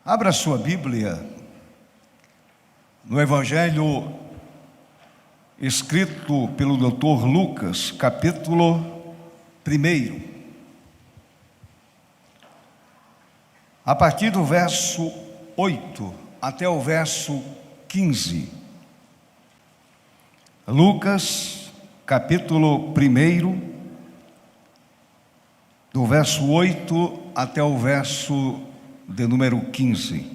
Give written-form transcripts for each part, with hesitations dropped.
Abra sua Bíblia no Evangelho escrito pelo Dr. Lucas, capítulo 1. A partir do verso 8 até o verso 15. Lucas, capítulo 1, do verso 8 até o verso de número 15.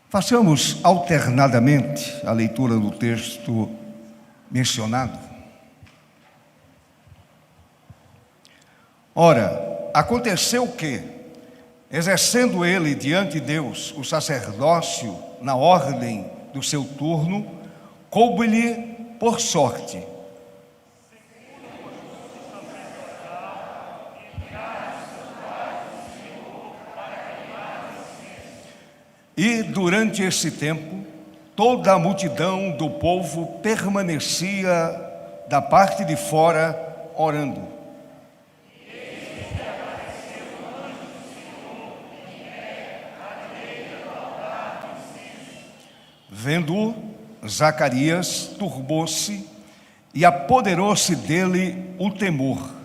Façamos alternadamente a leitura do texto mencionado. Ora, aconteceu que, exercendo ele diante de Deus o sacerdócio na ordem do seu turno, coube-lhe por sorte e durante esse tempo, toda a multidão do povo permanecia da parte de fora orando. Vendo-o, Zacarias turbou-se e apoderou-se dele o temor.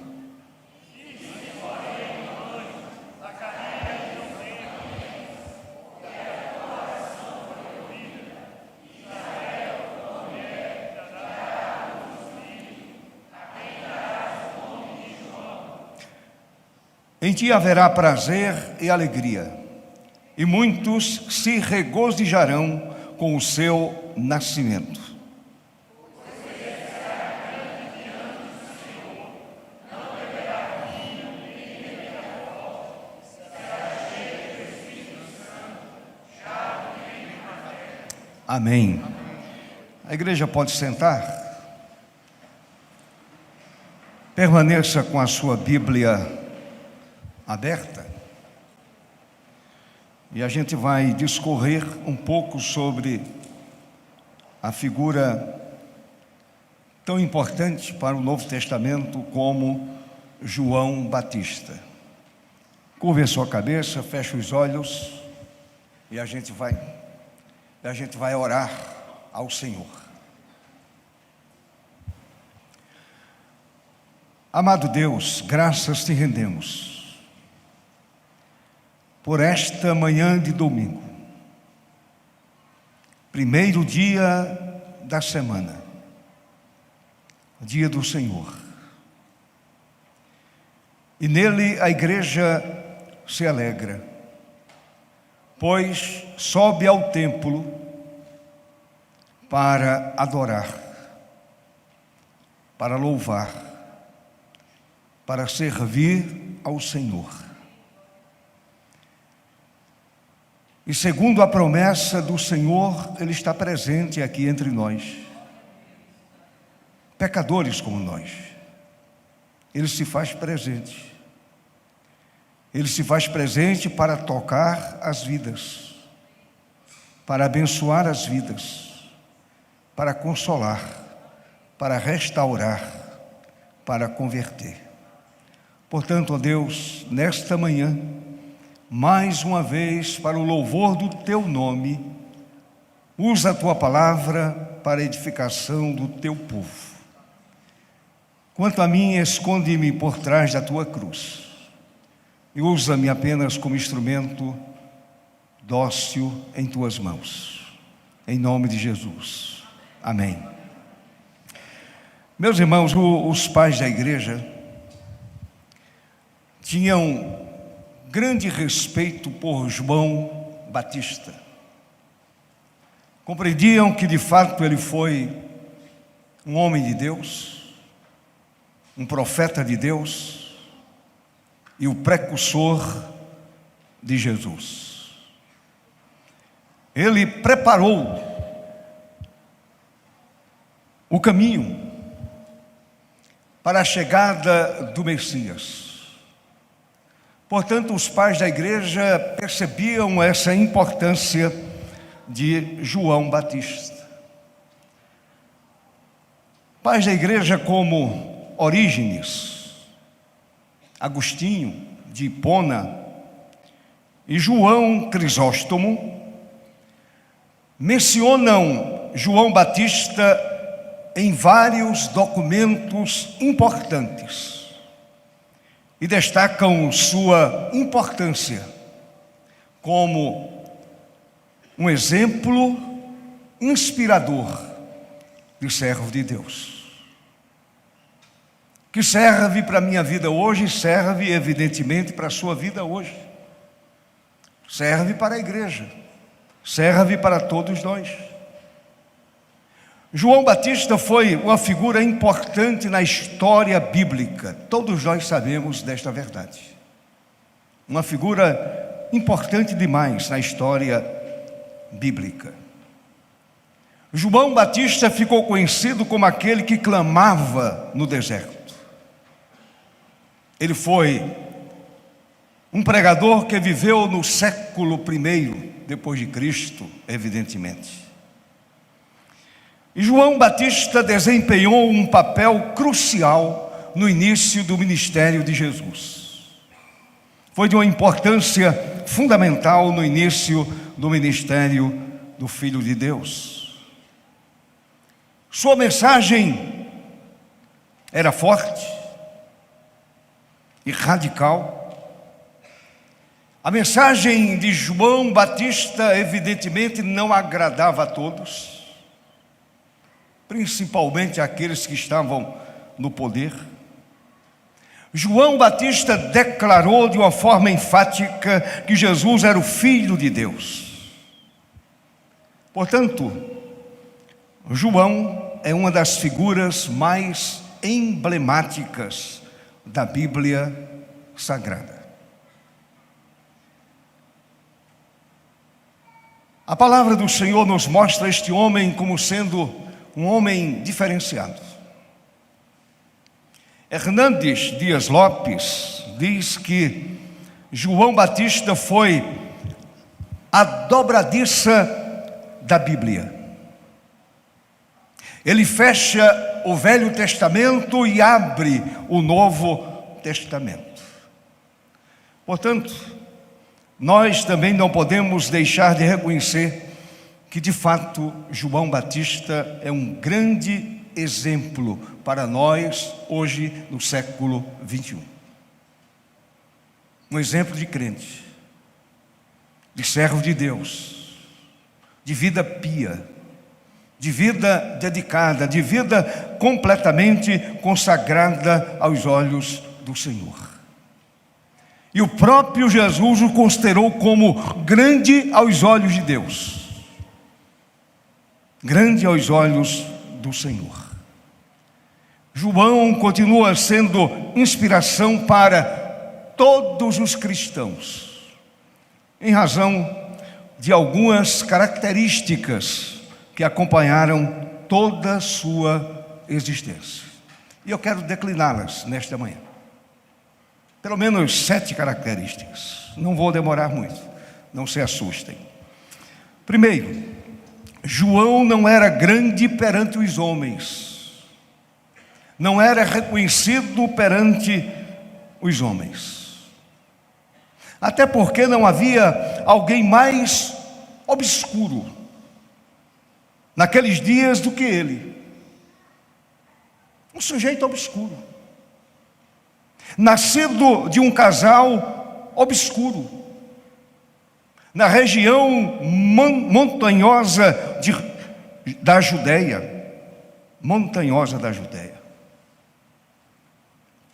Em ti haverá prazer e alegria, e muitos se regozijarão com o seu nascimento. Amém. A igreja pode sentar? Permaneça com a sua Bíblia aberta, e a gente vai discorrer um pouco sobre a figura tão importante para o Novo Testamento como João Batista. Curve a sua cabeça, feche os olhos e a gente vai orar ao Senhor. Amado Deus, graças te rendemos por esta manhã de domingo, primeiro dia da semana, dia do Senhor. E nele a igreja se alegra, pois sobe ao templo para adorar, para louvar, para servir ao Senhor. E segundo a promessa do Senhor, Ele está presente aqui entre nós, pecadores como nós. Ele se faz presente. Ele se faz presente para tocar as vidas, para abençoar as vidas, para consolar, para restaurar, para converter. Portanto, ó Deus, nesta manhã, mais uma vez, para o louvor do Teu nome, usa a Tua palavra para a edificação do Teu povo. Quanto a mim, esconde-me por trás da Tua cruz e usa-me apenas como instrumento dócil em Tuas mãos. Em nome de Jesus. Amém. Meus irmãos, os pais da igreja tinham grande respeito por João Batista. Compreendiam que de fato ele foi um homem de Deus, um profeta de Deus e o precursor de Jesus. Ele preparou o caminho para a chegada do Messias. Portanto, os pais da igreja percebiam essa importância de João Batista. Pais da igreja como Orígenes, Agostinho, de Hipona e João Crisóstomo mencionam João Batista em vários documentos importantes e destacam sua importância como um exemplo inspirador de servo de Deus, que serve para a minha vida hoje, serve evidentemente para a sua vida hoje, serve para a igreja, serve para todos nós. João Batista foi uma figura importante na história bíblica, todos nós sabemos desta verdade. Uma figura importante demais na história bíblica. João Batista ficou conhecido como aquele que clamava no deserto. Ele foi um pregador que viveu no século I depois de Cristo, evidentemente. E João Batista desempenhou um papel crucial no início do ministério de Jesus. Foi de uma importância fundamental no início do ministério do Filho de Deus. Sua mensagem era forte e radical. A mensagem de João Batista, evidentemente, não agradava a todos, principalmente aqueles que estavam no poder. João Batista declarou de uma forma enfática que Jesus era o Filho de Deus. Portanto, João é uma das figuras mais emblemáticas da Bíblia Sagrada. A palavra do Senhor nos mostra este homem como sendo um homem diferenciado. Hernandes Dias Lopes diz que João Batista foi a dobradiça da Bíblia. Ele fecha o Velho Testamento e abre o Novo Testamento. Portanto, nós também não podemos deixar de reconhecer que, de fato, João Batista é um grande exemplo para nós hoje no século 21. Um exemplo de crente, de servo de Deus, de vida pia, de vida dedicada, de vida completamente consagrada aos olhos do Senhor. E o próprio Jesus o considerou como grande aos olhos de Deus, grande aos olhos do Senhor. João continua sendo inspiração para todos os cristãos, em razão de algumas características que acompanharam toda a sua existência. E eu quero decliná-las nesta manhã. Pelo menos 7 características. Não vou demorar muito, não se assustem. Primeiro, João não era grande perante os homens. Não era reconhecido perante os homens. Até porque não havia alguém mais obscuro naqueles dias do que ele. Um sujeito obscuro, nascido de um casal obscuro, na região montanhosa da Judéia, montanhosa da Judéia.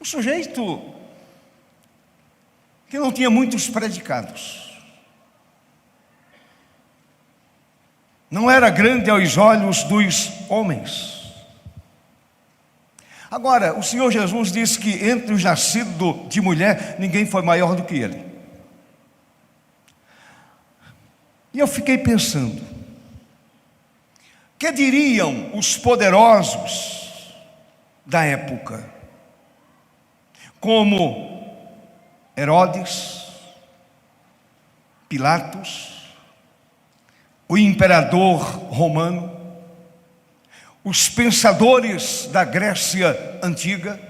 Um sujeito que não tinha muitos predicados. Não era grande aos olhos dos homens. Agora, o Senhor Jesus disse que entre os nascidos de mulher, ninguém foi maior do que ele. E eu fiquei pensando, que diriam os poderosos da época, como Herodes, Pilatos, o imperador romano, os pensadores da Grécia antiga,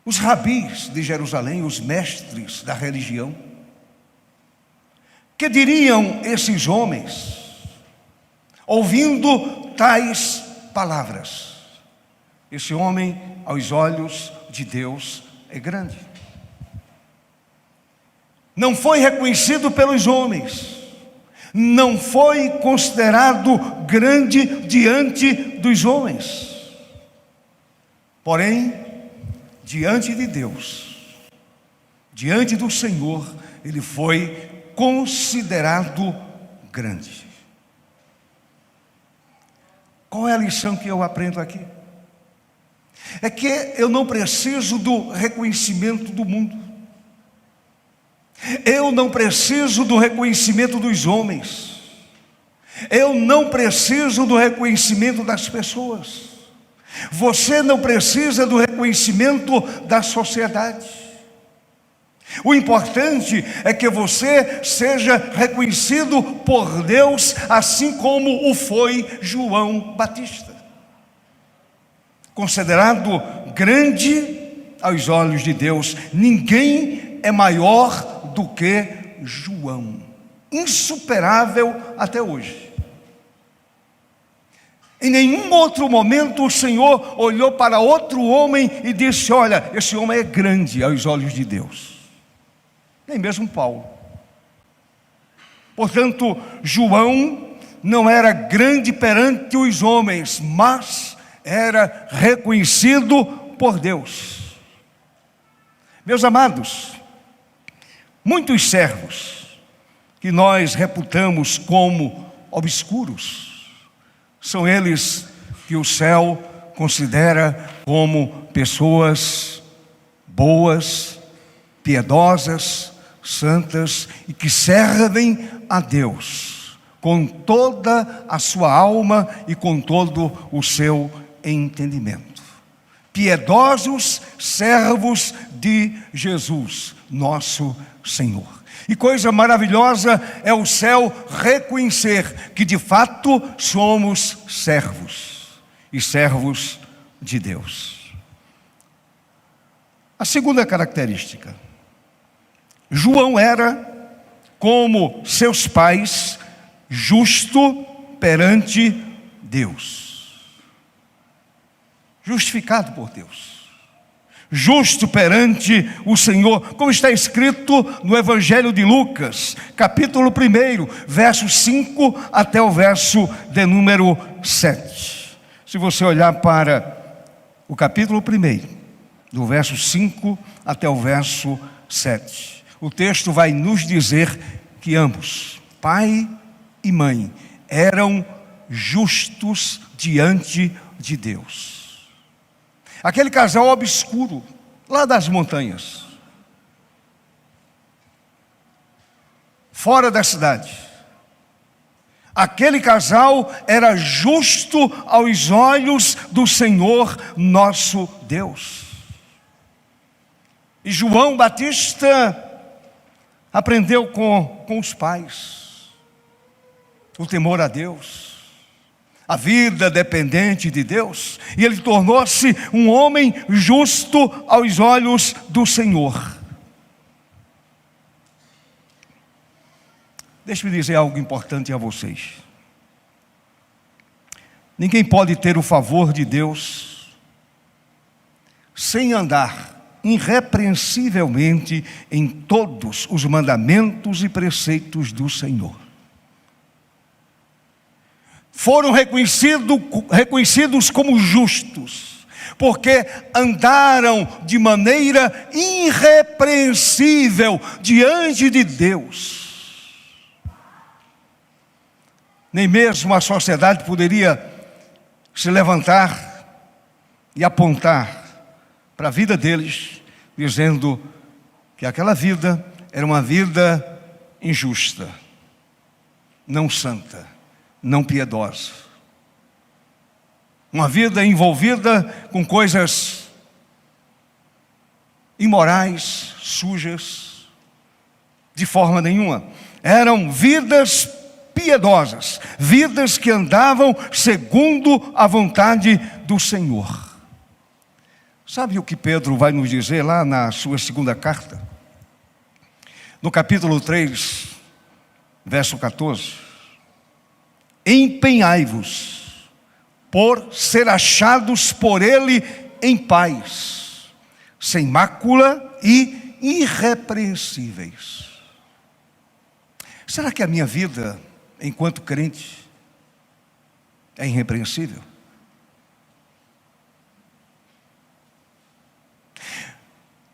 os rabis de Jerusalém, os mestres da religião. Que diriam esses homens, ouvindo tais palavras? Esse homem, aos olhos de Deus, é grande. Não foi reconhecido pelos homens, não foi considerado grande diante dos homens. Porém, diante de Deus, diante do Senhor, ele foi considerado grande. Qual é a lição que eu aprendo aqui? É que eu não preciso do reconhecimento do mundo. Eu não preciso do reconhecimento dos homens. Eu não preciso do reconhecimento das pessoas. Você não precisa do reconhecimento da sociedade. O importante é que você seja reconhecido por Deus, assim como o foi João Batista, considerado grande aos olhos de Deus. Ninguém é maior do que João, insuperável até hoje. Em nenhum outro momento o Senhor olhou para outro homem e disse: olha, esse homem é grande aos olhos de Deus. Nem mesmo Paulo. Portanto, João não era grande perante os homens, mas era reconhecido por Deus. Meus amados, muitos servos que nós reputamos como obscuros, são eles que o céu considera como pessoas boas, piedosas, santas e que servem a Deus com toda a sua alma e com todo o seu entendimento. Piedosos servos de Jesus, nosso Senhor. E coisa maravilhosa é o céu reconhecer que de fato somos servos e servos de Deus. A segunda característica: João era, como seus pais, justo perante Deus. Justificado por Deus. Justo perante o Senhor, como está escrito no Evangelho de Lucas, capítulo 1, verso 5 até o verso de número 7. Se você olhar para o capítulo 1, do verso 5 até o verso 7, o texto vai nos dizer que ambos, pai e mãe, eram justos diante de Deus. Aquele casal obscuro, lá das montanhas, fora da cidade, aquele casal era justo aos olhos do Senhor nosso Deus. E João Batista aprendeu com os pais o temor a Deus, a vida dependente de Deus, e ele tornou-se um homem justo aos olhos do Senhor. Deixe-me dizer algo importante a vocês. Ninguém pode ter o favor de Deus sem andar irrepreensivelmente em todos os mandamentos e preceitos do Senhor. Foram reconhecidos como justos, porque andaram de maneira irrepreensível diante de Deus. Nem mesmo a sociedade poderia se levantar e apontar para a vida deles, dizendo que aquela vida era uma vida injusta, não santa, não piedosa. Uma vida envolvida com coisas imorais, sujas, de forma nenhuma. Eram vidas piedosas, vidas que andavam segundo a vontade do Senhor. Sabe o que Pedro vai nos dizer lá na sua segunda carta? No capítulo 3, verso 14. Empenhai-vos por ser achados por ele em paz, sem mácula e irrepreensíveis. Será que a minha vida, enquanto crente, é irrepreensível?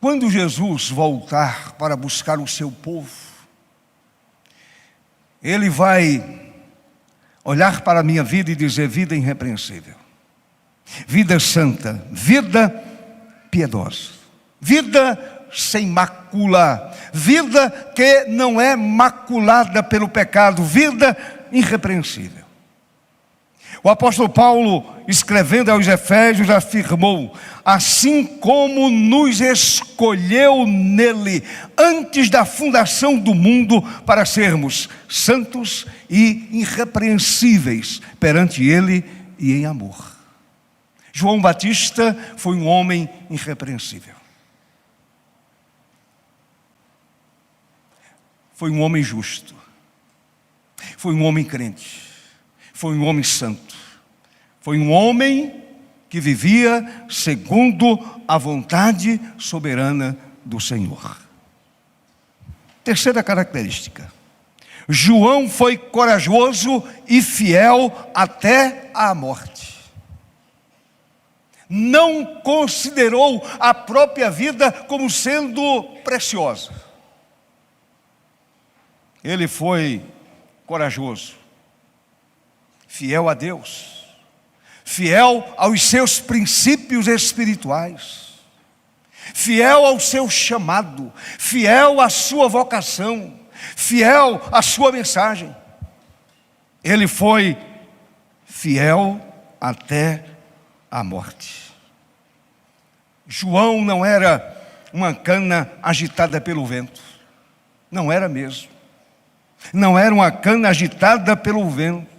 Quando Jesus voltar para buscar o seu povo, Ele vai olhar para a minha vida e dizer: vida irrepreensível, vida santa, vida piedosa, vida sem mácula, vida que não é maculada pelo pecado, vida irrepreensível. O apóstolo Paulo, escrevendo aos Efésios, afirmou: assim como nos escolheu nele, antes da fundação do mundo, para sermos santos e irrepreensíveis perante ele e em amor. João Batista foi um homem irrepreensível. Foi um homem justo. Foi um homem crente. Foi um homem santo. Foi um homem que vivia segundo a vontade soberana do Senhor. Terceira característica: João foi corajoso e fiel até a morte. Não considerou a própria vida como sendo preciosa. Ele foi corajoso, fiel a Deus, fiel aos seus princípios espirituais, fiel ao seu chamado, fiel à sua vocação, fiel à sua mensagem. Ele foi fiel até a morte. João não era uma cana agitada pelo vento. Não era mesmo. Não era uma cana agitada pelo vento.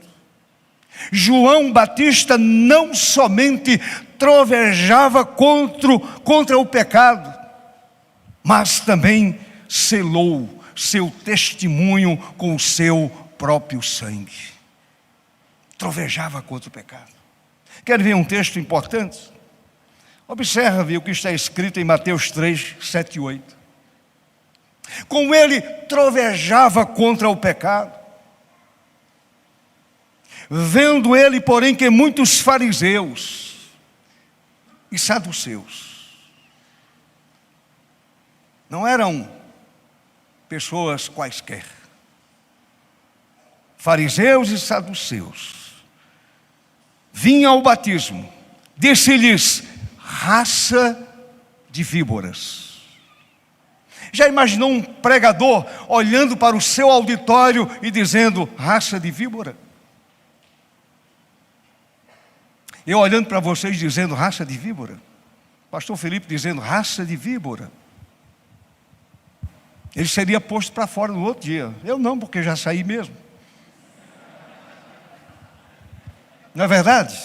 João Batista não somente trovejava contra o pecado, mas também selou seu testemunho com o seu próprio sangue. Trovejava contra o pecado. Quer ver um texto importante? Observe o que está escrito em Mateus 3, 7 e 8. Como ele trovejava contra o pecado, vendo ele, porém, que muitos fariseus e saduceus não eram pessoas quaisquer, fariseus e saduceus, vinham ao batismo, disse-lhes: raça de víboras. Já imaginou um pregador olhando para o seu auditório e dizendo: raça de víbora? Eu olhando para vocês dizendo: raça de víbora. Pastor Felipe dizendo: raça de víbora. Ele seria posto para fora no outro dia. Eu não, porque já saí mesmo. Não é verdade?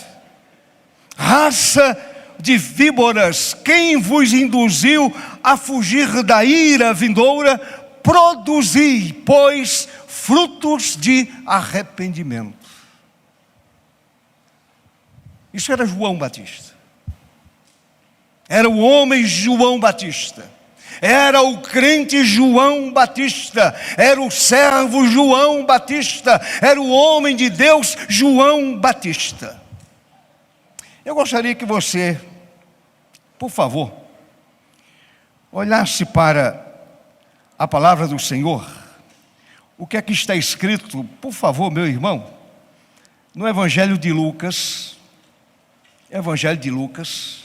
Raça de víboras, quem vos induziu a fugir da ira vindoura? Produzi, pois, frutos de arrependimento. Isso era João Batista. Era o homem João Batista. Era o crente João Batista. Era o servo João Batista. Era o homem de Deus João Batista. Eu gostaria que você, por favor, olhasse para a palavra do Senhor. O que é que está escrito, por favor, meu irmão, no Evangelho de Lucas. Evangelho de Lucas.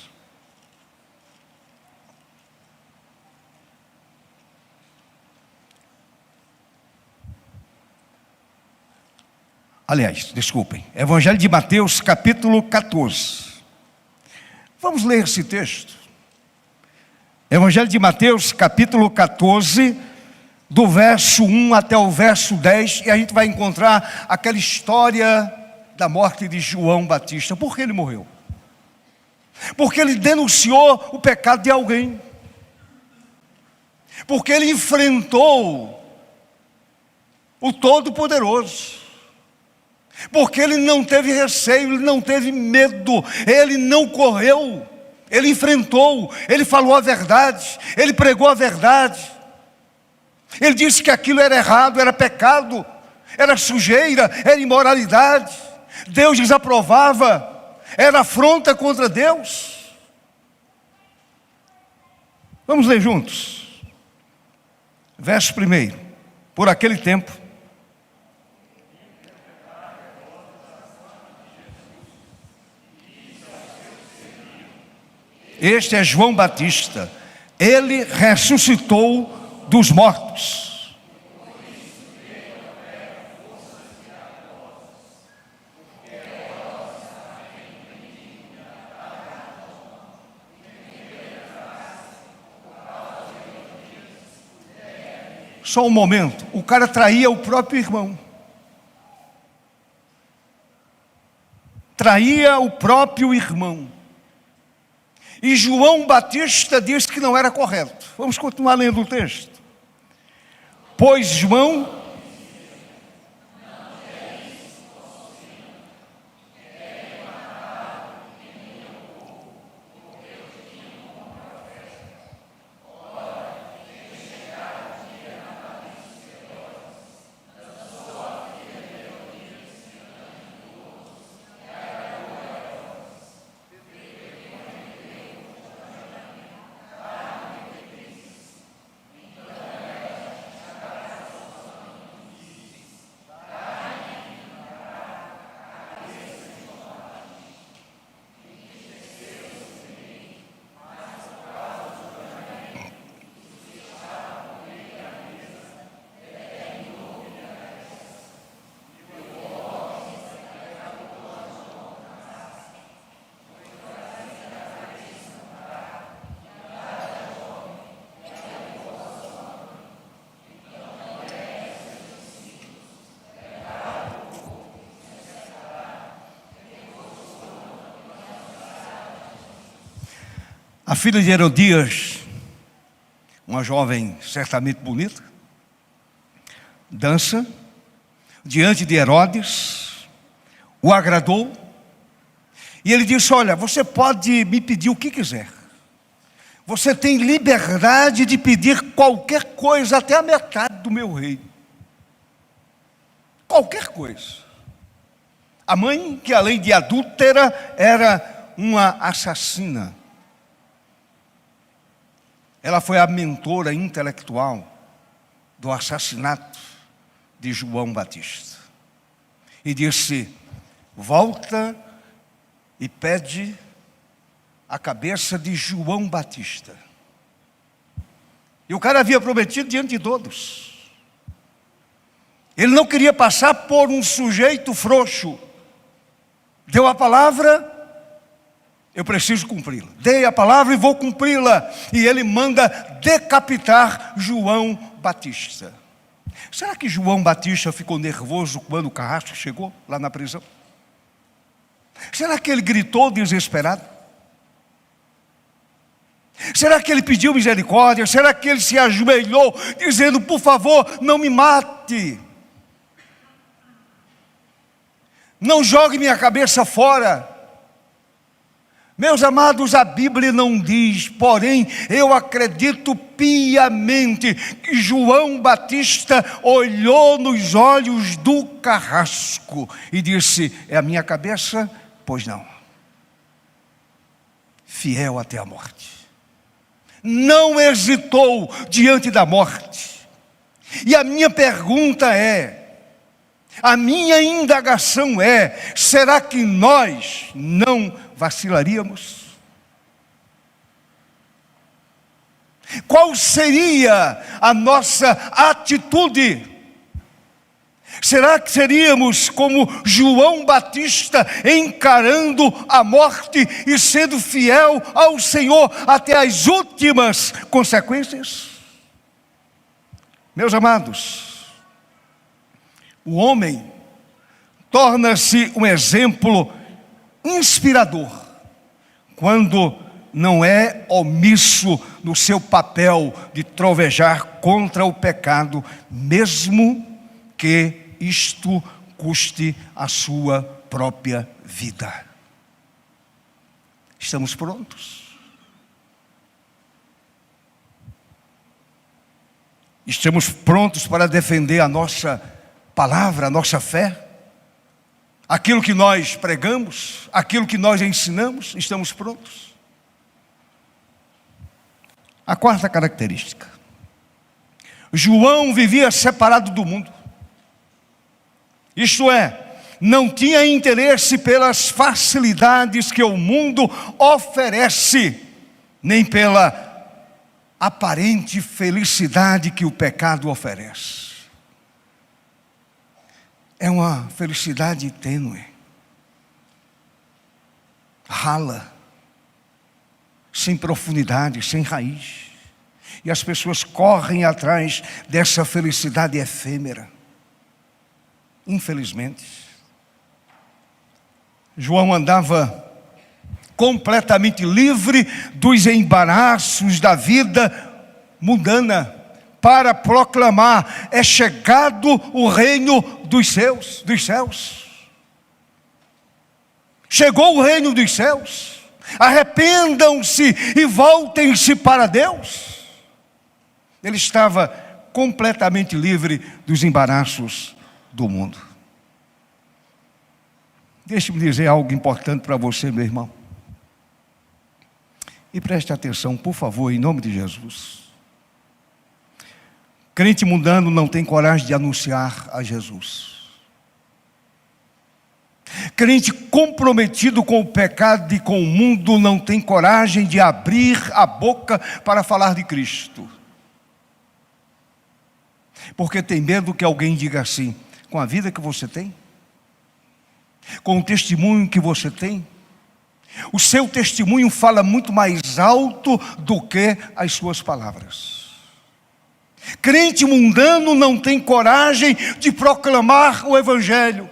Aliás, desculpem. Evangelho de Mateus, capítulo 14. Vamos ler esse texto. Evangelho de Mateus, capítulo 14, do verso 1 até o verso 10, e a gente vai encontrar aquela história da morte de João Batista. Por que ele morreu? porque ele denunciou o pecado de alguém, porque ele enfrentou o Todo-Poderoso, porque ele não teve receio, ele não teve medo, ele não correu, ele enfrentou, ele falou a verdade, ele pregou a verdade, ele disse que aquilo era errado, era pecado, era sujeira, era imoralidade, Deus desaprovava, era afronta contra Deus. Vamos ler juntos. Verso 1. Por aquele tempo, este é João Batista, ele ressuscitou dos mortos. Só um momento, o cara traía o próprio irmão. Traía o próprio irmão. E João Batista disse que não era correto. Vamos continuar lendo o texto. Pois João a filha de Herodias, uma jovem certamente bonita, dança diante de Herodes, o agradou, e ele disse: olha, você pode me pedir o que quiser, você tem liberdade de pedir qualquer coisa, até a metade do meu reino, qualquer coisa. A mãe, que além de adúltera, era uma assassina, ela foi a mentora intelectual do assassinato de João Batista. E disse: volta e pede a cabeça de João Batista. E o cara havia prometido diante de todos. Ele não queria passar por um sujeito frouxo. Deu a palavra, eu preciso cumpri-la. Dei a palavra e vou cumpri-la. E ele manda decapitar João Batista. Será que João Batista ficou nervoso quando o carrasco chegou lá na prisão? Será que ele gritou desesperado? Será que ele pediu misericórdia? Será que ele se ajoelhou dizendo: por favor, não me mate, não jogue minha cabeça fora? Meus amados, a Bíblia não diz, porém eu acredito piamente que João Batista olhou nos olhos do carrasco e disse: é a minha cabeça? Pois não. Fiel até a morte. Não hesitou diante da morte. E a minha pergunta é, a minha indagação é: será que nós não vacilaríamos? Qual seria a nossa atitude? Será que seríamos como João Batista, encarando a morte e sendo fiel ao Senhor até as últimas consequências? Meus amados, o homem torna-se um exemplo inspirador quando não é omisso no seu papel de trovejar contra o pecado, mesmo que isto custe a sua própria vida. Estamos prontos? Estamos prontos para defender a nossa palavra, a nossa fé? Aquilo que nós pregamos, aquilo que nós ensinamos, estamos prontos? A quarta característica: João vivia separado do mundo. Isto é, não tinha interesse pelas facilidades que o mundo oferece, nem pela aparente felicidade que o pecado oferece. É uma felicidade tênue, rala, sem profundidade, sem raiz. E as pessoas correm atrás dessa felicidade efêmera. Infelizmente, João andava completamente livre dos embaraços da vida mundana para proclamar: é chegado o reino dos céus. Chegou o reino dos céus. Arrependam-se e voltem-se para Deus. Ele estava completamente livre dos embaraços do mundo. Deixe-me dizer algo importante para você, meu irmão. E preste atenção, por favor, em nome de Jesus. Crente mundano não tem coragem de anunciar a Jesus. Crente comprometido com o pecado e com o mundo não tem coragem de abrir a boca para falar de Cristo. Porque tem medo que alguém diga assim: com a vida que você tem, com o testemunho que você tem, o seu testemunho fala muito mais alto do que as suas palavras. Crente mundano não tem coragem de proclamar o Evangelho,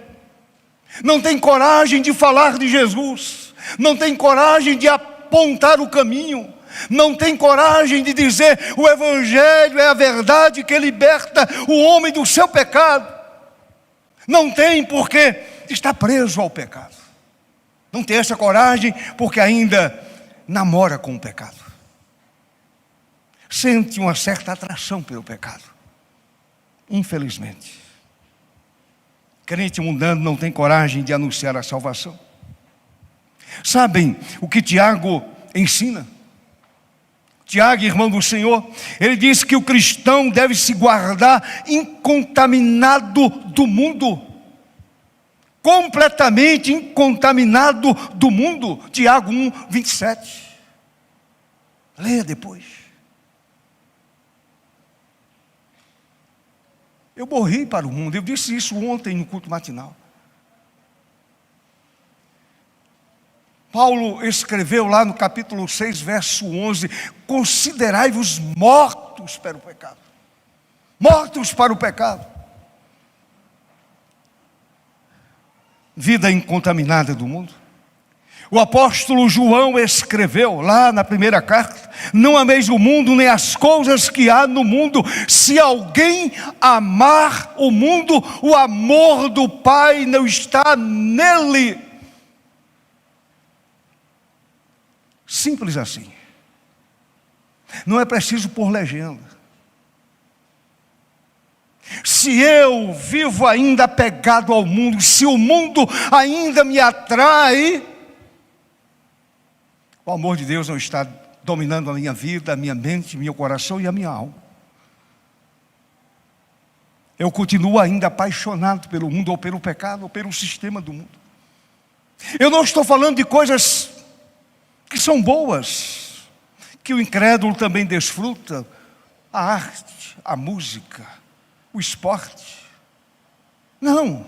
não tem coragem de falar de Jesus, não tem coragem de apontar o caminho, não tem coragem de dizer: o Evangelho é a verdade que liberta o homem do seu pecado. Não tem, porque está preso ao pecado. Não tem essa coragem porque ainda namora com o pecado. Sente uma certa atração pelo pecado. Infelizmente. Crente mundano não tem coragem de anunciar a salvação. Sabem o que Tiago ensina? Tiago, irmão do Senhor, ele diz que o cristão deve se guardar incontaminado do mundo. Completamente incontaminado do mundo. Tiago 1, 27. Leia depois. Eu morri para o mundo. Eu disse isso ontem no culto matinal. Paulo escreveu lá no capítulo 6, verso 11: considerai-vos mortos para o pecado. Mortos para o pecado. Vida incontaminada do mundo. O apóstolo João escreveu lá na primeira carta: não ameis o mundo nem as coisas que há no mundo. Se alguém amar o mundo, o amor do Pai não está nele. Simples assim. Não é preciso pôr legenda. Se eu vivo ainda apegado ao mundo, se o mundo ainda me atrai, o amor de Deus não está dominando a minha vida, a minha mente, meu coração e a minha alma. Eu continuo ainda apaixonado pelo mundo, ou pelo pecado, ou pelo sistema do mundo. Eu não estou falando de coisas que são boas, que o incrédulo também desfruta: a arte, a música, o esporte. Não,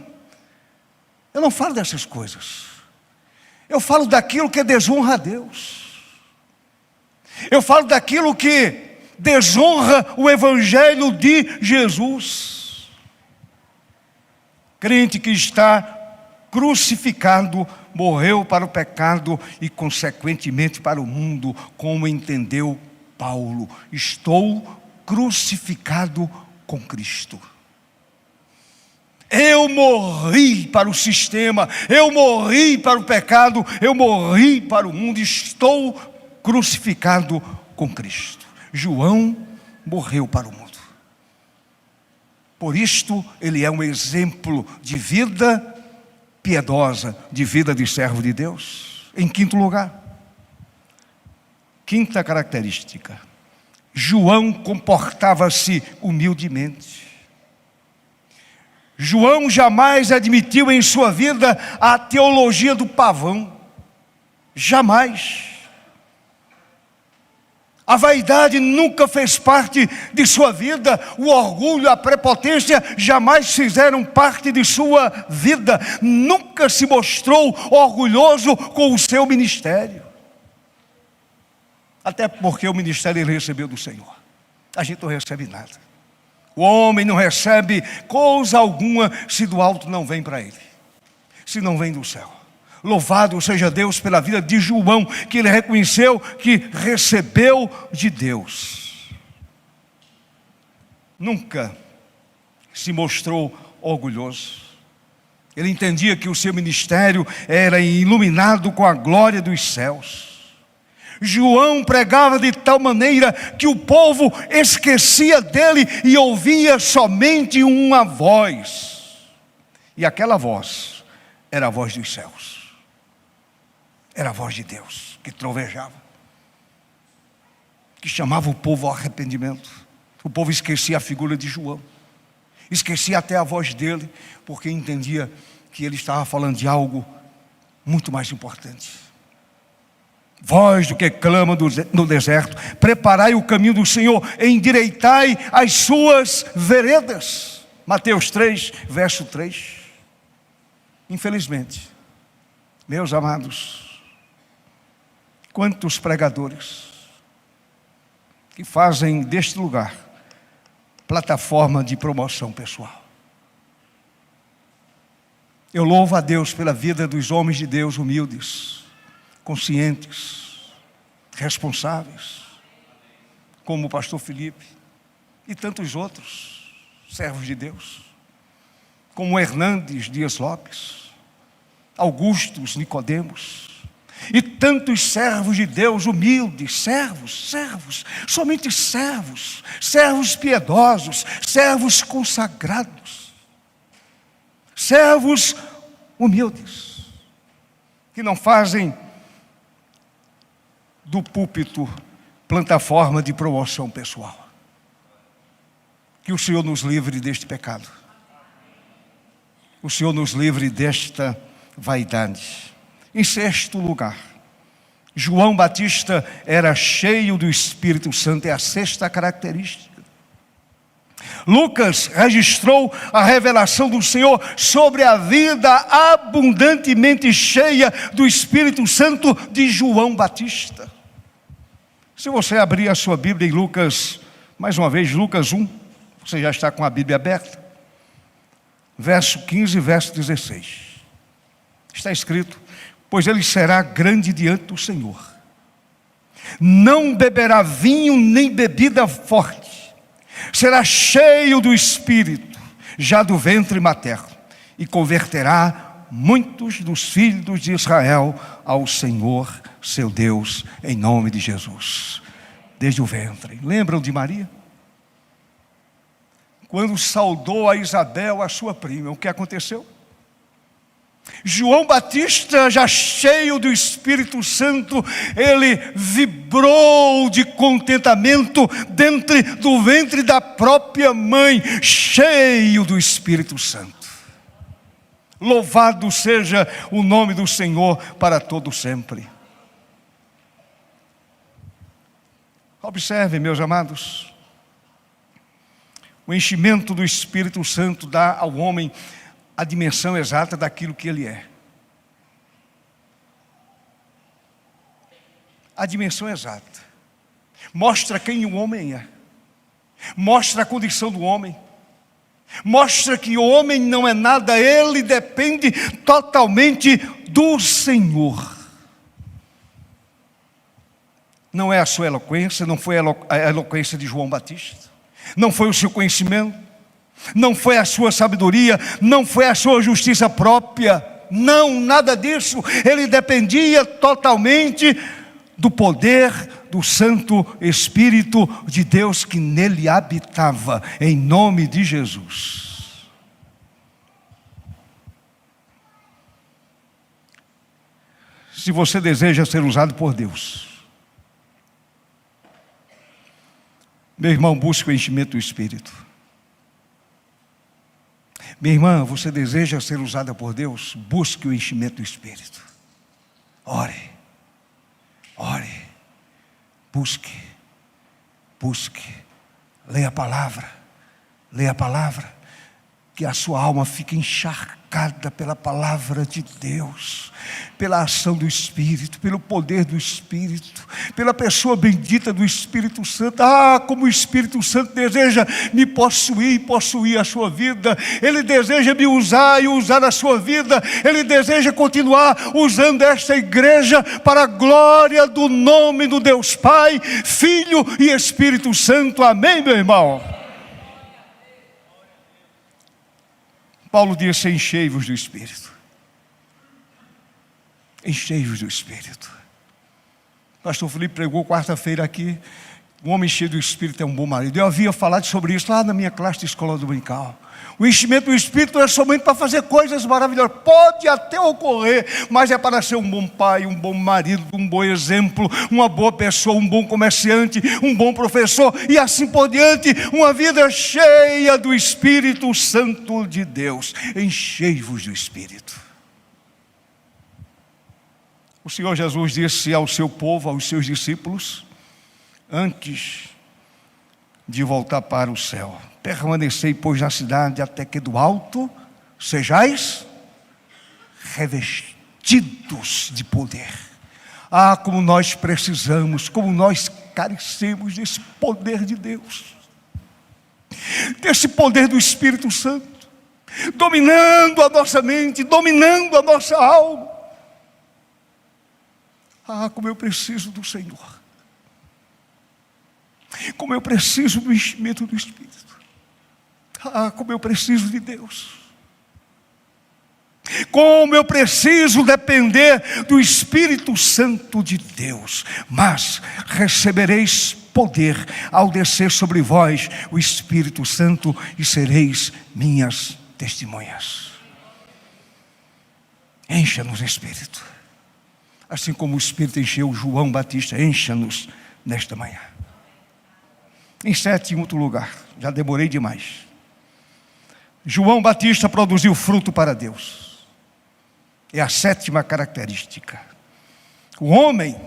eu não falo dessas coisas. Eu falo daquilo que desonra a Deus. Eu falo daquilo que desonra o Evangelho de Jesus. Crente que está crucificado morreu para o pecado e, consequentemente, para o mundo, como entendeu Paulo. Estou crucificado com Cristo. Eu morri para o sistema, eu morri para o pecado, eu morri para o mundo, estou crucificado com Cristo. João morreu para o mundo. Por isto, ele é um exemplo de vida piedosa, de vida de servo de Deus. Em quinto lugar, quinta característica, João comportava-se humildemente. João jamais admitiu em sua vida a teologia do pavão. Jamais. A vaidade nunca fez parte de sua vida. O orgulho, a prepotência jamais fizeram parte de sua vida. Nunca se mostrou orgulhoso com o seu ministério. Até porque o ministério ele recebeu do Senhor. A gente não recebe nada. O homem não recebe coisa alguma se do alto não vem para ele, se não vem do céu. Louvado seja Deus pela vida de João, que ele reconheceu que recebeu de Deus. Nunca se mostrou orgulhoso. Ele entendia que o seu ministério era iluminado com a glória dos céus. João pregava de tal maneira que o povo esquecia dele e ouvia somente uma voz. E aquela voz era a voz dos céus. Era a voz de Deus que trovejava, que chamava o povo ao arrependimento. O povo esquecia a figura de João, esquecia até a voz dele, porque entendia que ele estava falando de algo muito mais importante. Voz do que clama no deserto, preparai o caminho do Senhor, endireitai as suas veredas. Mateus 3, verso 3. Infelizmente, meus amados, quantos pregadores que fazem deste lugar plataforma de promoção pessoal. Eu louvo a Deus pela vida dos homens de Deus humildes, conscientes, responsáveis, como o pastor Felipe e tantos outros servos de Deus, como Hernandes Dias Lopes, Augustos Nicodemos e tantos servos de Deus humildes, servos, somente servos piedosos, servos consagrados, servos humildes, que não fazem do púlpito plataforma de promoção pessoal. Que o Senhor nos livre deste pecado. O Senhor nos livre desta vaidade. Em sexto lugar, João Batista era cheio do Espírito Santo. É a sexta característica. Lucas registrou a revelação do Senhor sobre a vida abundantemente cheia do Espírito Santo de João Batista. Se você abrir a sua Bíblia em Lucas, mais uma vez, Lucas 1, você já está com a Bíblia aberta, verso 15 e verso 16. Está escrito: pois ele será grande diante do Senhor, não beberá vinho nem bebida forte, será cheio do Espírito, já do ventre materno, e converterá muitos dos filhos de Israel ao Senhor, seu Deus, em nome de Jesus. Desde o ventre. Lembram de Maria? Quando saudou a Isabel, a sua prima, o que aconteceu? João Batista, já cheio do Espírito Santo, ele vibrou de contentamento dentro do ventre da própria mãe, cheio do Espírito Santo. Louvado seja o nome do Senhor para todo sempre. Observe, meus amados, o enchimento do Espírito Santo dá ao homem a dimensão exata daquilo que ele é. A dimensão exata. Mostra quem o homem é. Mostra a condição do homem. Mostra que o homem não é nada, ele depende totalmente do Senhor. Não é a sua eloquência, não foi a eloquência de João Batista, não foi o seu conhecimento, não foi a sua sabedoria, não foi a sua justiça própria, não, nada disso. Ele dependia totalmente do poder do Santo Espírito de Deus que nele habitava, em nome de Jesus. Se você deseja ser usado por Deus, meu irmão, busque o enchimento do Espírito. Minha irmã, você deseja ser usada por Deus? Busque o enchimento do Espírito. Ore, busque, leia a palavra, que a sua alma fique encharcada pela palavra de Deus, pela ação do Espírito, pelo poder do Espírito, pela pessoa bendita do Espírito Santo. Como o Espírito Santo deseja me possuir a sua vida. Ele deseja me usar e usar a sua vida. Ele deseja continuar usando esta igreja para a glória do nome do Deus Pai, Filho e Espírito Santo. Amém, meu irmão? Paulo disse: enchei-vos do Espírito. Enchei-vos do Espírito. Pastor Felipe pregou quarta-feira aqui. Um homem cheio do Espírito é um bom marido. Eu havia falado sobre isso lá na minha classe de escola dominical. O enchimento do Espírito não é somente para fazer coisas maravilhosas. Pode até ocorrer, mas é para ser um bom pai, um bom marido, um bom exemplo, uma boa pessoa, um bom comerciante, um bom professor e assim por diante. Uma vida cheia do Espírito Santo de Deus. Enchei-vos do Espírito. O Senhor Jesus disse ao seu povo, aos seus discípulos, antes de voltar para o céu: permanecei, pois, na cidade, até que do alto sejais revestidos de poder. Como nós precisamos, como nós carecemos desse poder de Deus, desse poder do Espírito Santo, dominando a nossa mente, dominando a nossa alma. Como eu preciso do Senhor, como eu preciso do enchimento do Espírito. Como eu preciso de Deus. Como eu preciso depender do Espírito Santo de Deus. Mas recebereis poder ao descer sobre vós o Espírito Santo e sereis minhas testemunhas. Encha-nos, Espírito. Assim como o Espírito encheu João Batista, encha-nos nesta manhã. Em sétimo lugar, já demorei demais. João Batista produziu fruto para Deus. É a sétima característica. O homem,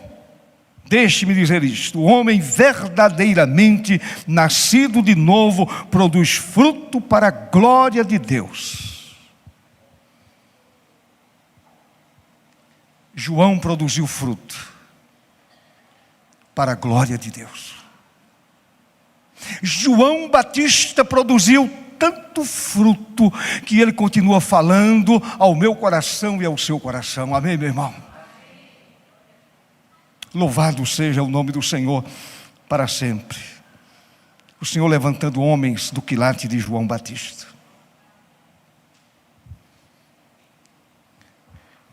deixe-me dizer isto, o homem verdadeiramente nascido de novo produz fruto para a glória de Deus. João produziu fruto para a glória de Deus. João Batista produziu tanto fruto que ele continua falando ao meu coração e ao seu coração. Amém, meu irmão? Louvado seja o nome do Senhor para sempre. O Senhor levantando homens do quilate de João Batista.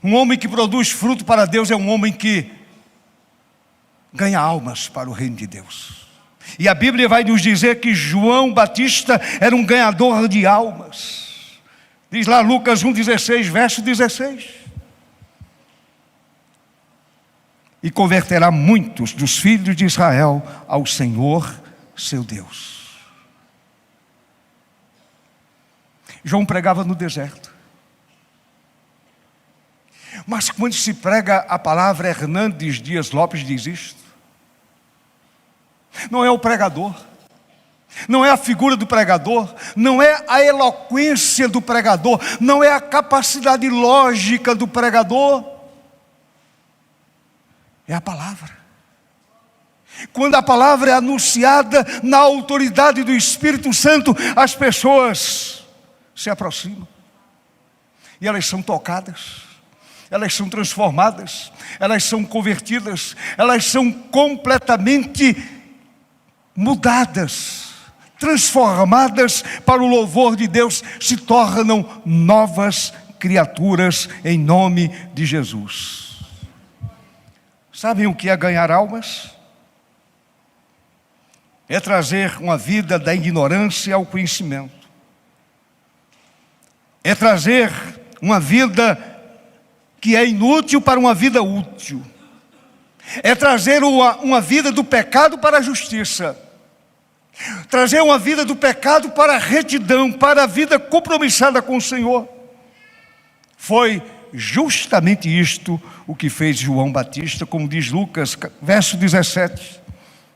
Um homem que produz fruto para Deus é um homem que ganha almas para o reino de Deus. E a Bíblia vai nos dizer que João Batista era um ganhador de almas. Diz lá Lucas 1,16, verso 16. E converterá muitos dos filhos de Israel ao Senhor, seu Deus. João pregava no deserto. Mas quando se prega a palavra, Hernandes Dias Lopes diz isto: não é o pregador, não é a figura do pregador, não é a eloquência do pregador, não é a capacidade lógica do pregador, é a palavra. Quando a palavra é anunciada na autoridade do Espírito Santo, as pessoas se aproximam. E elas são tocadas, elas são transformadas, elas são convertidas, elas são completamente mudadas, transformadas para o louvor de Deus, se tornam novas criaturas em nome de Jesus. Sabem o que é ganhar almas? É trazer uma vida da ignorância ao conhecimento. É trazer uma vida que é inútil para uma vida útil. É trazer uma vida do pecado para a justiça. Trazer uma vida do pecado para a retidão, para a vida compromissada com o Senhor. Foi justamente isto o que fez João Batista, como diz Lucas, verso 17.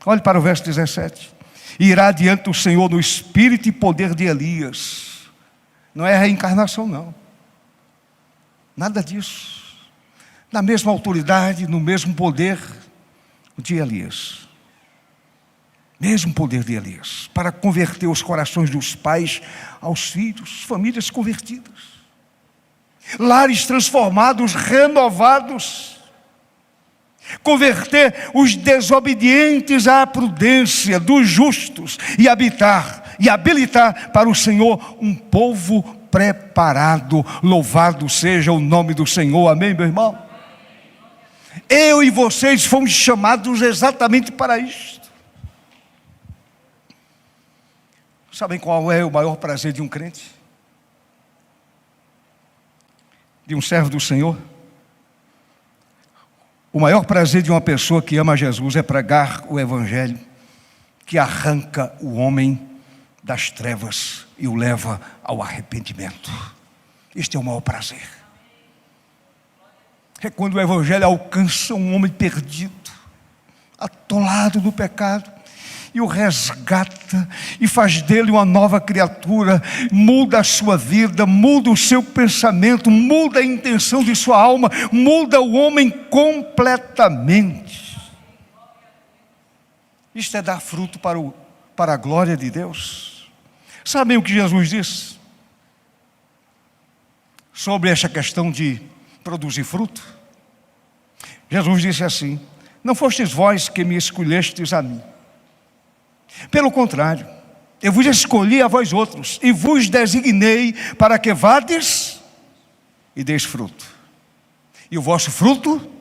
Olhe para o verso 17. Irá diante do Senhor no espírito e poder de Elias. Não é reencarnação, não. Nada disso. Na mesma autoridade, no mesmo poder de Elias. Mesmo poder de Elias. Para converter os corações dos pais aos filhos, famílias convertidas. Lares transformados, renovados. Converter os desobedientes à prudência dos justos e habilitar para o Senhor um povo preparado. Louvado seja o nome do Senhor, amém, meu irmão? Eu e vocês fomos chamados exatamente para isto. Sabem qual é o maior prazer de um crente? De um servo do Senhor? O maior prazer de uma pessoa que ama Jesus é pregar o Evangelho que arranca o homem das trevas e o leva ao arrependimento. Este é o maior prazer. É quando o Evangelho alcança um homem perdido, atolado no pecado, e o resgata e faz dele uma nova criatura, muda a sua vida, muda o seu pensamento, muda a intenção de sua alma, muda o homem completamente. Isto é dar fruto para a glória de Deus. Sabem o que Jesus disse sobre essa questão de produzir fruto? Jesus disse assim: não fostes vós que me escolhestes a mim. Pelo contrário, eu vos escolhi a vós outros e vos designei para que vades e deis fruto. E o vosso fruto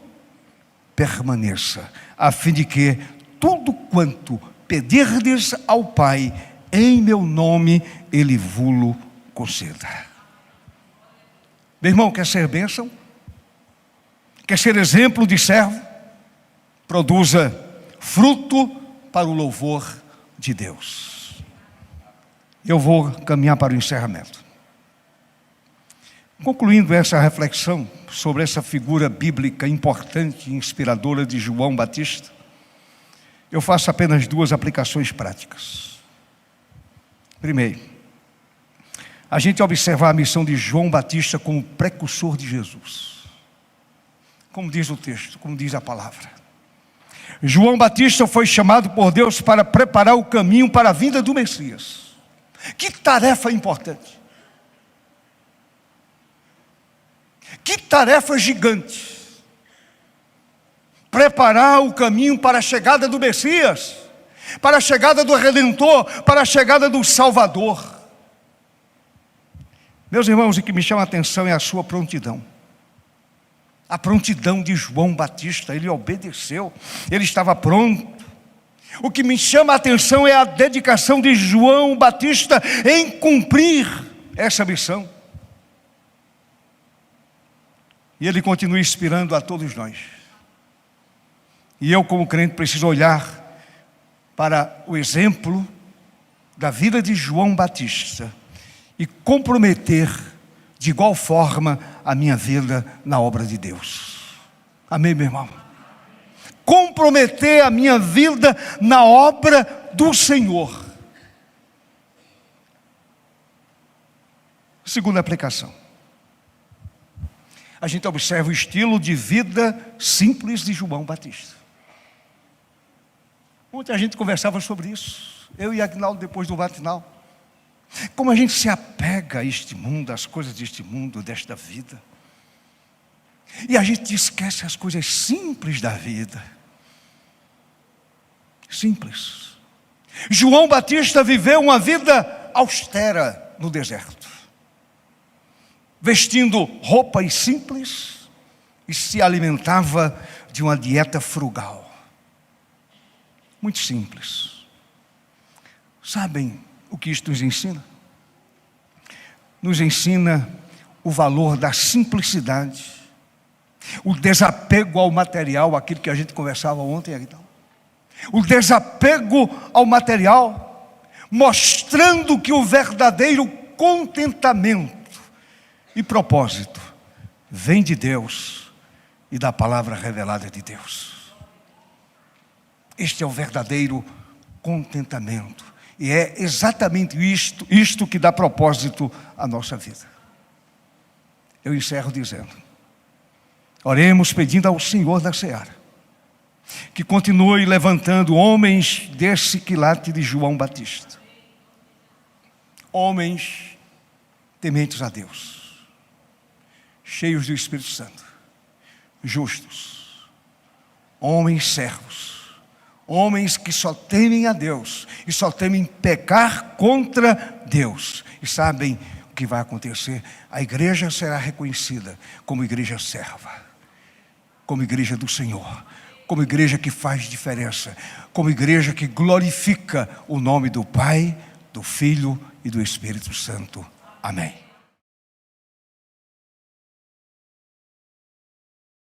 permaneça, a fim de que tudo quanto pedirdes ao Pai em meu nome, Ele vo-lo conceda. Meu irmão, quer ser bênção? Quer ser exemplo de servo? Produza fruto para o louvor de Deus. Eu vou caminhar para o encerramento. Concluindo essa reflexão sobre essa figura bíblica importante e inspiradora de João Batista, eu faço apenas duas aplicações práticas. Primeiro, a gente observar a missão de João Batista como precursor de Jesus. Como diz o texto, como diz a palavra. João Batista foi chamado por Deus para preparar o caminho para a vinda do Messias. Que tarefa importante. Que tarefa gigante. Preparar o caminho para a chegada do Messias, para a chegada do Redentor, para a chegada do Salvador. Meus irmãos, o que me chama a atenção é a sua prontidão. A prontidão de João Batista. Ele obedeceu, ele estava pronto. O que me chama a atenção é a dedicação de João Batista em cumprir essa missão. E ele continua inspirando a todos nós. E eu, como crente, preciso olhar para o exemplo da vida de João Batista e comprometer de igual forma a minha vida na obra de Deus. Amém, meu irmão? Comprometer a minha vida na obra do Senhor. Segunda aplicação. A gente observa o estilo de vida simples de João Batista. Ontem a gente conversava sobre isso. Eu e Agnaldo, depois do matinal. Como a gente se apega a este mundo, às coisas deste mundo, desta vida. E a gente esquece as coisas simples da vida. Simples. João Batista viveu uma vida austera no deserto, vestindo roupas simples e se alimentava de uma dieta frugal. Muito simples. Sabem o que isto nos ensina? Nos ensina o valor da simplicidade, o desapego ao material, aquilo que a gente conversava ontem. Então, o desapego ao material, mostrando que o verdadeiro contentamento e propósito vem de Deus e da palavra revelada de Deus. Este é o verdadeiro contentamento. E é exatamente isto que dá propósito à nossa vida. Eu encerro dizendo: oremos pedindo ao Senhor da Seara que continue levantando homens desse quilate de João Batista. Homens tementes a Deus, cheios do Espírito Santo, justos, homens servos, homens que só temem a Deus e só temem pecar contra Deus. E sabem o que vai acontecer? A igreja será reconhecida como igreja serva, como igreja do Senhor, como igreja que faz diferença, como igreja que glorifica o nome do Pai, do Filho e do Espírito Santo. Amém.